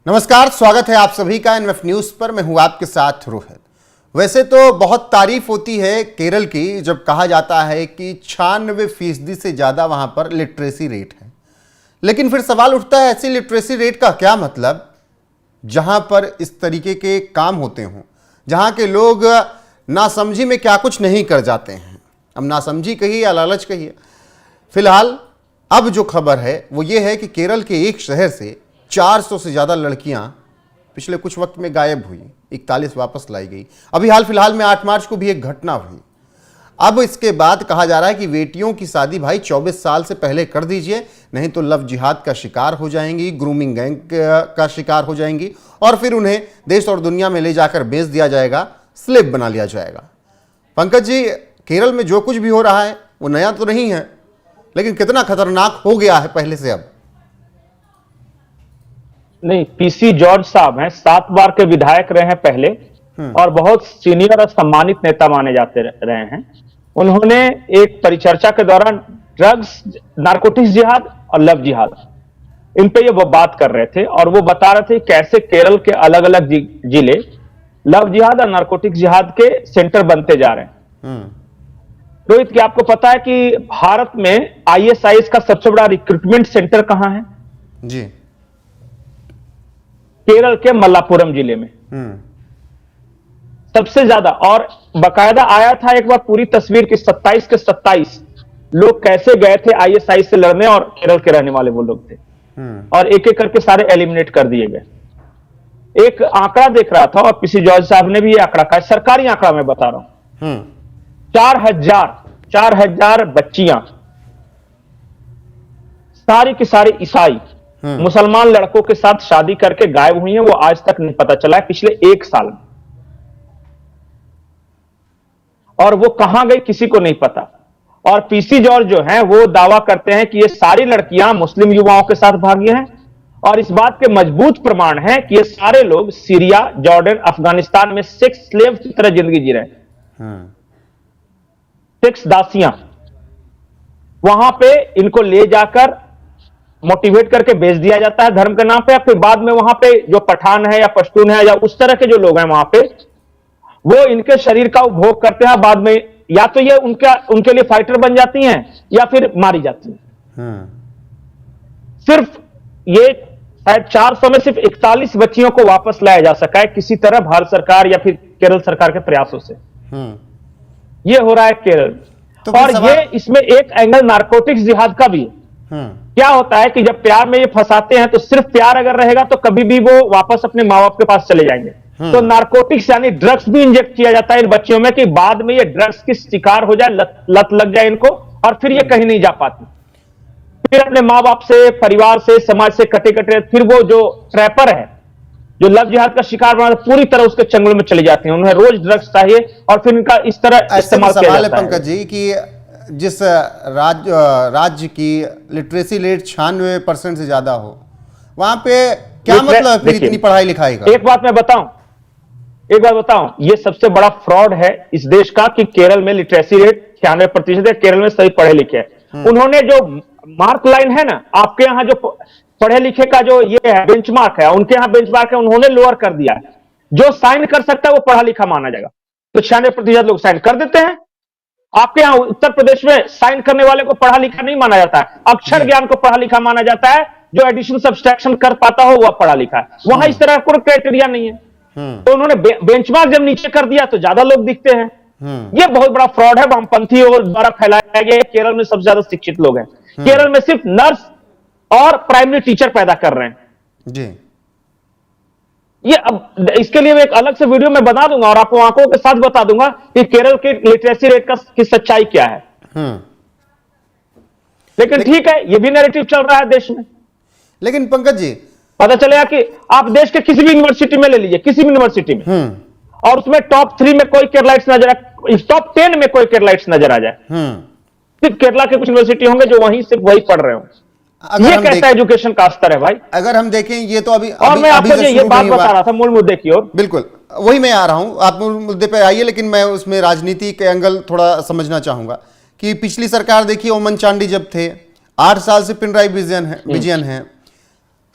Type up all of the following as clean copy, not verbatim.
नमस्कार, स्वागत है आप सभी का एनएफ न्यूज पर। मैं हूं आपके साथ रोहित। वैसे तो बहुत तारीफ होती है केरल की जब कहा जाता है कि 96% से ज़्यादा वहां पर लिटरेसी रेट है, लेकिन फिर सवाल उठता है ऐसी लिटरेसी रेट का क्या मतलब जहां पर इस तरीके के काम होते हों, जहां के लोग नासमझी में क्या कुछ नहीं कर जाते हैं। अब नासमझी कहिए या लालच कहिए, फिलहाल अब जो खबर है वो ये है कि केरल के एक शहर से 400 से ज़्यादा लड़कियां पिछले कुछ वक्त में गायब हुई, 41 वापस लाई गई। अभी हाल फिलहाल में 8 मार्च को भी एक घटना हुई। अब इसके बाद कहा जा रहा है कि बेटियों की शादी भाई 24 साल से पहले कर दीजिए, नहीं तो लव जिहाद का शिकार हो जाएंगी, ग्रूमिंग गैंग का शिकार हो जाएंगी और फिर उन्हें देश और दुनिया में ले जाकर बेच दिया जाएगा, स्लेव बना लिया जाएगा। पंकज जी, केरल में जो कुछ भी हो रहा है वो नया तो नहीं है, लेकिन कितना खतरनाक हो गया है पहले से अब। नहीं, पीसी जॉर्ज साहब हैं, 7 बार के विधायक रहे हैं पहले और बहुत सीनियर और सम्मानित नेता माने जाते रहे हैं। उन्होंने एक परिचर्चा के दौरान ड्रग्स, नारकोटिक्स जिहाद और लव जिहाद, इन पे ये वो बात कर रहे थे और वो बता रहे थे कैसे केरल के अलग अलग जिले लव जिहाद और नारकोटिक्स जिहाद के सेंटर बनते जा रहे हैं। रोहित, क्या आपको पता है कि भारत में आईएसआईएस का सबसे बड़ा रिक्रूटमेंट सेंटर कहां है? जी, केरल के मल्लापुरम जिले में सबसे ज्यादा। और बकायदा आया था एक बार पूरी तस्वीर की 27 के 27 लोग कैसे गए थे आईएसआई से लड़ने और केरल के रहने वाले वो लोग थे और एक एक करके सारे एलिमिनेट कर दिए गए। एक आंकड़ा देख रहा था और पीसी जॉर्ज साहब ने भी ये आंकड़ा कहा, सरकारी आंकड़ा मैं बता रहा हूं, 4,000 बच्चियां, सारी की सारी ईसाई मुसलमान लड़कों के साथ शादी करके गायब हुई हैं। वो आज तक नहीं पता चला है पिछले 1 साल में, और वो कहां गई किसी को नहीं पता। और पीसी जॉर्ज जो हैं वो दावा करते हैं कि ये सारी लड़कियां मुस्लिम युवाओं के साथ भागी हैं और इस बात के मजबूत प्रमाण है कि ये सारे लोग सीरिया, जॉर्डन, अफगानिस्तान में सेक्स स्लेव की तरह जिंदगी जी रहे हैं, सेक्स दासियां। वहां पे इनको ले जाकर मोटिवेट करके बेच दिया जाता है धर्म के नाम पे, फिर बाद में वहां पे जो पठान है या पश्तून है या उस तरह के जो लोग हैं वहां पे, वो इनके शरीर का उपभोग करते हैं। बाद में या तो ये उनके लिए फाइटर बन जाती हैं या फिर मारी जाती हैं। सिर्फ ये शायद 400 में सिर्फ 41 बच्चियों को वापस लाया जा सका है किसी तरह भारत सरकार या फिर केरल सरकार के प्रयासों से। ये हो रहा है केरल। तो और ये इसमें एक एंगल नारकोटिक्स जिहाद का भी है। क्या होता है कि जब प्यार में ये फंसाते हैं तो सिर्फ प्यार अगर रहेगा तो कभी भी वो वापस अपने माँ बाप के पास चले जाएंगे। तो नारकोटिक्स यानी ड्रग्स भी इंजेक्ट किया जाता है इन बच्चियों में कि बाद में ये ड्रग्स की शिकार हो जाए, लत लग जाए इनको और फिर ये कहीं नहीं जा पाती, फिर अपने माँ बाप से, परिवार से, समाज से कटे कटे फिर वो जो ट्रैपर है जो लव जिहाद का शिकार बना पूरी तरह उसके चंगुल में चली जाती हैं। उन्हें रोज ड्रग्स चाहिए और फिर इनका इस तरह इस्तेमाल किया जाता है। पंकज जी कि जिस राज्य की लिटरेसी रेट 96% से ज्यादा हो, वहां पे क्या मतलब फिर इतनी पढ़ाई लिखाई का? एक बात बताऊं, ये सबसे बड़ा फ्रॉड है इस देश का कि केरल में लिटरेसी रेट 96% है, केरल में सही पढ़े लिखे हैं। उन्होंने जो मार्क लाइन है ना, आपके यहाँ जो पढ़े लिखे का जो ये है बेंचमार्क है, उनके यहाँ बेंचमार्क है, उन्होंने लोअर कर दिया है। जो साइन कर सकता है वो पढ़ा लिखा माना जाएगा, तो 96% लोग साइन कर देते हैं। आपके यहाँ उत्तर प्रदेश में साइन करने वाले को पढ़ा लिखा नहीं माना जाता है, अक्षर ज्ञान को पढ़ा लिखा माना जाता है, जो एडिशन सब्सट्रैक्शन कर पाता हो वह पढ़ा लिखा है। वहां इस तरह कोई क्राइटेरिया नहीं है, तो उन्होंने बेंचमार्क जब नीचे कर दिया तो ज्यादा लोग दिखते हैं। यह बहुत बड़ा फ्रॉड है, वामपंथियों द्वारा फैलाया गया। केरल में सबसे ज्यादा शिक्षित लोग हैं, केरल में सिर्फ नर्स और प्राइमरी टीचर पैदा कर रहे हैं जी। ये अब इसके लिए मैं एक अलग से वीडियो में बना दूंगा और आपको आंखों के साथ बता दूंगा कि केरल के लिटरेसी रेट की सच्चाई क्या है। लेकिन ठीक है, ये भी नैरेटिव चल रहा है देश में। लेकिन पंकज जी, पता चलेगा कि आप देश के किसी भी यूनिवर्सिटी में ले लीजिए, किसी भी यूनिवर्सिटी में, और उसमें टॉप 3 में कोई केरलाइट्स नजर आए, टॉप 10 में कोई केरलाइट्स नजर आ जाए, सिर्फ केरला के कुछ यूनिवर्सिटी होंगे जो सिर्फ वही पढ़ रहे हो। ये कैसा एजुकेशन का स्तर है भाई? अगर हम देखें ये तो अभी और मैं आपको ये बात बता रहा था मूल मुद्दे की ओर। बिल्कुल वही मैं आ रहा हूं, आप मूल मुद्दे पे आइए, लेकिन मैं उसमें राजनीति के एंगल थोड़ा समझना चाहूंगा कि पिछली सरकार देखिए ओमन चांडी जब थे, 8 साल से पिनराई विजयन है,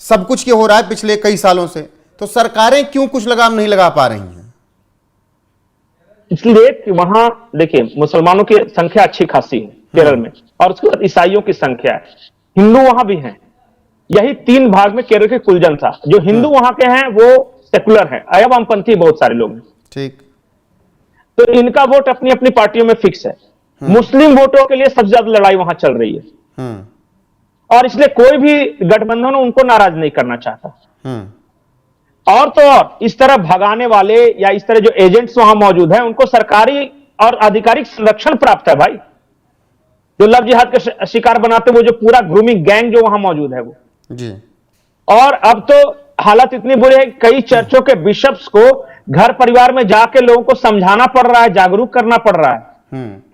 सब कुछ ये हो रहा है पिछले कई सालों से, तो सरकारें क्यों कुछ लगाम नहीं लगा पा रही हैं? इसलिए कि वहां देखिए मुसलमानों की संख्या अच्छी खासी है केरल में, और उसके बाद ईसाइयों की संख्या है, हिंदू वहां भी हैं। यही 3 भाग में केरल की कुल जनता, जो हिंदू वहां के हैं वो सेकुलर है, वामपंथी बहुत सारे लोग हैं। ठीक। तो इनका वोट अपनी अपनी पार्टियों में फिक्स है। मुस्लिम वोटों के लिए सबसे ज्यादा लड़ाई वहां चल रही है, और इसलिए कोई भी गठबंधन उनको नाराज नहीं करना चाहता। और तो और इस तरह भगाने वाले या इस तरह जो एजेंट्स वहां मौजूद हैं, उनको सरकारी और आधिकारिक संरक्षण प्राप्त है भाई। जो लव जिहाद का शिकार बनाते, वो जो पूरा ग्रूमिंग गैंग जो वहां मौजूद है वो जी। और अब तो हालत इतनी बुरी है, कई चर्चों के बिशप्स को घर परिवार में जाके लोगों को समझाना पड़ रहा है, जागरूक करना पड़ रहा है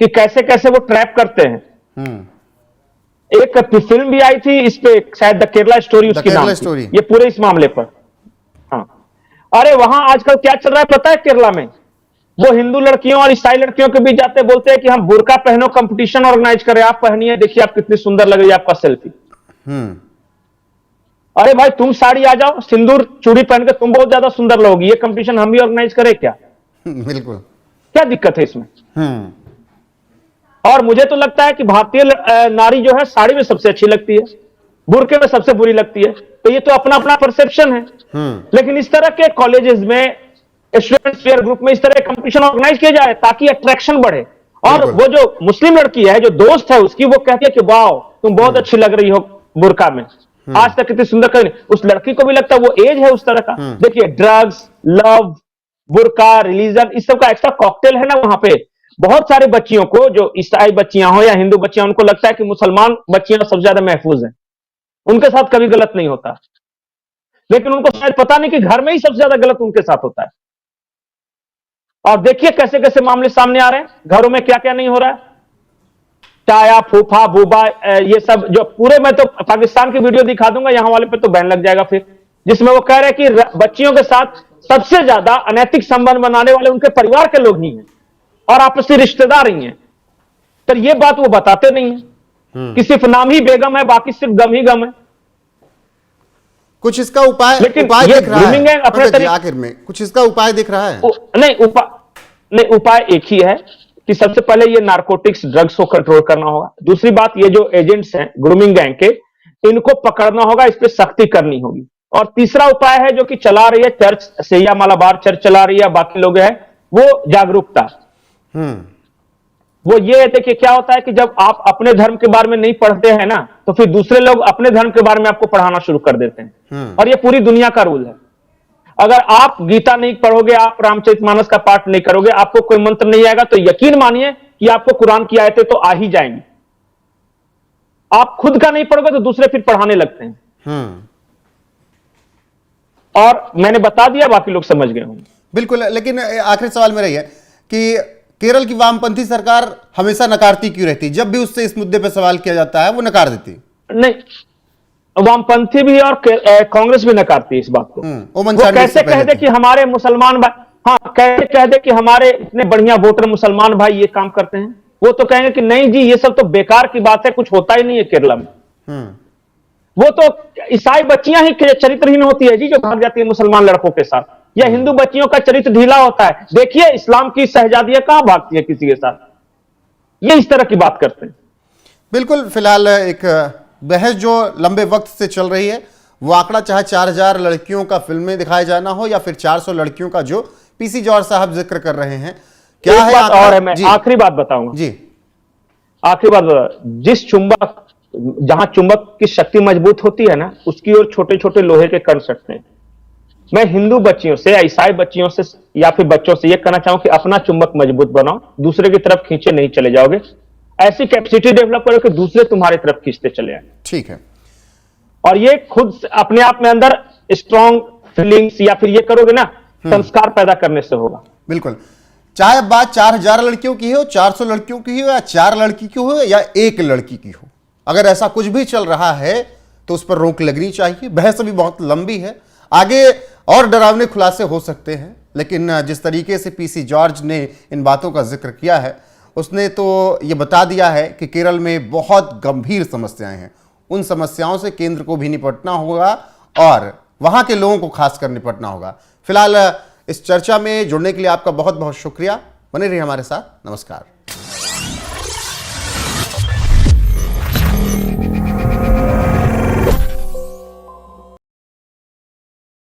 कि कैसे कैसे वो ट्रैप करते हैं। एक फिल्म भी आई थी इस पे, शायद द केरला स्टोरी उसकी नाम थी, ये पूरे इस मामले पर। हाँ, अरे वहां आजकल क्या चल रहा है पता है केरला में? वो हिंदू लड़कियों और ईसाई लड़कियों के बीच जाते बोलते हैं कि हम बुर्का पहनो, कंपटीशन ऑर्गेनाइज करें, आप पहनिए, देखिए आप कितनी सुंदर लग रही है, आपका सेल्फी। अरे भाई तुम साड़ी आ जाओ, सिंदूर चूड़ी पहन के तुम बहुत ज्यादा सुंदर लगोगी, ये कंपटीशन हम भी ऑर्गेनाइज करें क्या? बिल्कुल, क्या दिक्कत है इसमें? और मुझे तो लगता है कि भारतीय नारी जो है साड़ी में सबसे अच्छी लगती है, बुर्के में सबसे बुरी लगती है। तो ये तो अपना अपना परसेप्शन है। लेकिन इस तरह के कॉलेजेस में, स्टूडेंट्स वेयर ग्रुप में इस तरह कंपटीशन ऑर्गेनाइज किया जाए ताकि अट्रैक्शन बढ़े। और वो जो मुस्लिम लड़की है, जो दोस्त है उसकी, वो कहती है कि वाह तुम बहुत अच्छी लग रही हो बुर्का में, आज तक कितनी सुंदर कर, उस लड़की को भी लगता है वो एज है उस तरह का। देखिए ड्रग्स, लव, बुर्का, रिलीजन, इस सब का एक्स्ट्रा कॉकटेल है ना वहां पे। बहुत सारे बच्चियों को, जो ईसाई बच्चियां हो या हिंदू बच्चियां, उनको लगता है कि मुसलमान बच्चियां सबसे ज्यादा महफूज हैं, उनके साथ कभी गलत नहीं होता। लेकिन उनको शायद पता नहीं कि घर में ही सबसे ज्यादा गलत उनके साथ होता है। और देखिए कैसे कैसे मामले सामने आ रहे हैं, घरों में क्या क्या नहीं हो रहा है। चाया, फूफा, बूबा, ये सब जो पूरे, मैं तो पाकिस्तान की वीडियो दिखा दूंगा, यहां वाले पे तो बैन लग जाएगा फिर, जिसमें वो कह रहे हैं कि बच्चियों के साथ सबसे ज्यादा अनैतिक संबंध बनाने वाले उनके परिवार के लोग ही हैं और आपसी रिश्तेदार ही हैं। पर ये बात वो बताते नहीं है कि सिर्फ नाम ही बेगम है, बाकी सिर्फ गम ही गम है। कुछ इसका उपाय दिख रहा है अपने तरीके, आखिर में कुछ इसका उपाय दिख रहा है? नहीं, उपाय एक ही है कि सबसे पहले ये नारकोटिक्स, ड्रग्स को कंट्रोल करना होगा। दूसरी बात, ये जो एजेंट्स हैं ग्रूमिंग गैंग के, इनको पकड़ना होगा, इस पर सख्ती करनी होगी। और तीसरा उपाय है जो कि चला रही है चर्च, सैया मालाबार चर्च चला रही है, बाकी लोग हैं, वो जागरूकता। वो ये देखिए क्या होता है कि जब आप अपने धर्म के बारे में नहीं पढ़ते हैं ना, तो फिर दूसरे लोग अपने धर्म के बारे में आपको पढ़ाना शुरू कर देते हैं। और ये पूरी दुनिया का रूल है। अगर आप गीता नहीं पढ़ोगे, आप रामचरितमानस का पाठ नहीं करोगे, आपको कोई मंत्र नहीं आएगा, तो यकीन मानिए कि आपको कुरान की आयतें तो आ ही जाएंगी। आप खुद का नहीं पढ़ोगे तो दूसरे फिर पढ़ाने लगते हैं। और मैंने बता दिया, बाकी लोग समझ गए होंगे। बिल्कुल, लेकिन आखिरी सवाल मेरा यह है कि केरल की वामपंथी सरकार हमेशा नकारती क्यों रहती? जब भी उससे इस मुद्दे पर सवाल किया जाता है वो नकार देती। नहीं, वामपंथी भी और कांग्रेस भी नकारती है इस बात को। वो कैसे कह दे कि हमारे मुसलमान भाई, हाँ कैसे कह दे कि हमारे इतने बढ़िया वोटर मुसलमान भाई ये काम करते हैं, वो तो कहेंगे कि नहीं जी ये सब तो बेकार की बात है, कुछ होता ही नहीं है केरला में। वो तो ईसाई बच्चियां ही चरित्रहीन होती है जी, जो भाग जाती है मुसलमान लड़कों के साथ, या हिंदू बच्चियों का चरित्र ढीला होता है। देखिए इस्लाम की शहजादियां कहां भागती है किसी के साथ, ये इस तरह की बात करते हैं। बिल्कुल, फिलहाल एक बहस जो लंबे वक्त से चल रही है, वो आंकड़ा चाहे 4000 लड़कियों का फिल्म में दिखाया जाना हो या फिर 400 लड़कियों का जो पीसी जॉर्ज साहब जिक्र कर रहे हैं, क्या है और है, मैं आखिरी बात बताऊंगा जी, आखिरी बात, जिस चुंबक, जहां चुंबक की शक्ति मजबूत होती है ना, उसकी ओर छोटे छोटे लोहे के कण सटते हैं। मैं हिंदू बच्चियों से, ईसाई बच्चियों से या फिर बच्चों से यह कहना चाहूं कि अपना चुंबक मजबूत बनाओ, दूसरे की तरफ खींचे नहीं चले जाओगे। ऐसी कैपेसिटी डेवलप करो कि दूसरे तुम्हारी तरफ खींचते चले आए। ठीक है। और ये खुद अपने आप में अंदर स्ट्रॉन्ग फीलिंग्स या फिर ये करोगे ना, संस्कार पैदा करने से होगा। बिल्कुल, चाहे बात 4000 लड़कियों की हो, 400 लड़कियों की हो, या 4 लड़की की हो या 1 लड़की की हो, अगर ऐसा कुछ भी चल रहा है तो उस पर रोक लगनी चाहिए। बहस अभी बहुत लंबी है, आगे और डरावने खुलासे हो सकते हैं, लेकिन जिस तरीके से पीसी जॉर्ज ने इन बातों का जिक्र किया है, उसने तो ये बता दिया है कि केरल में बहुत गंभीर समस्याएं हैं। उन समस्याओं से केंद्र को भी निपटना होगा और वहां के लोगों को खासकर निपटना होगा। फिलहाल इस चर्चा में जुड़ने के लिए आपका बहुत बहुत शुक्रिया। बने रहिए हमारे साथ। नमस्कार।